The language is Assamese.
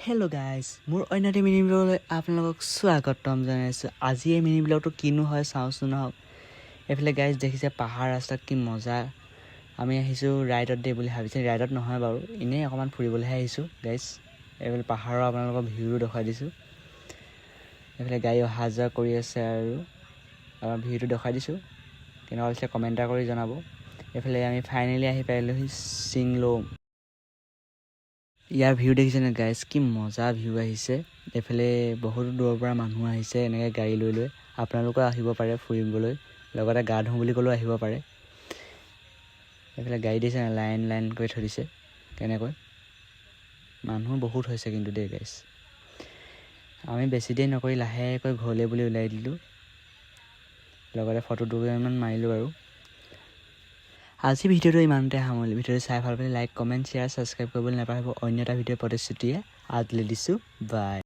হেল্ল' গাইজ, মোৰ অন্য এটা মিনি ব্লগলৈ আপোনালোকক স্বাগতম জনাইছোঁ। আজি এই মিনি ব্লগটো কিনো হয় চাওঁচোন নহওক। এইফালে গাইজ দেখিছে পাহাৰ ৰাস্তাত কি মজা। আমি আহিছোঁ ৰাইডত দে বুলি ভাবিছোঁ, ৰাইডত নহয় বাৰু, এনেই অকণমান ফুৰিবলৈহে আহিছোঁ গাইজ। এইফালে পাহাৰৰ আপোনালোকৰ ভিউটো দেখুৱাই দিছোঁ। এইফালে গাড়ী অহা যোৱা কৰি আছে আৰু আমাৰ ভিউটো দেখুৱাই দিছোঁ। কেনেকুৱা হৈছে কমেণ্ট এটা কৰি জনাব। এইফালে আমি ফাইনেলি আহি পাইলোহি চিংলৌ। ইয়াৰ ভিউ দেখিছেনে গাইজ, কি মজা ভিউ আহিছে। এইফালে বহুতো দূৰৰ পৰা মানুহ আহিছে এনেকৈ গাড়ী লৈ লৈ। আপোনালোকেও আহিব পাৰে ফুৰিবলৈ, লগতে গা ধুওঁ বুলি ক'লেও আহিব পাৰে। এইফালে গাড়ী দিছে লাইন লাইন কৰি থৈ দিছে কেনেকৈ। মানুহ বহুত হৈছে কিন্তু দেই গাইজ। আমি বেছি দেৰি নকৰি লাহেকৈ ঘৰলৈ বুলি ওলাই দিলোঁ, লগতে ফটো দুটামান মাৰিলোঁ আৰু। আজি ভিডিঅ'টো ইমানতে সামৰিলোঁ। ভিডিঅ'টো চাই ভাল পালে লাইক, কমেণ্ট, শ্বেয়াৰ, ছাবস্ক্ৰাইব কৰিবলৈ নাপাহৰিব। অন্য এটা ভিডিঅ'ৰ প্ৰতিশ্ৰুতিয়ে আজিলৈ দিছোঁ, বাই।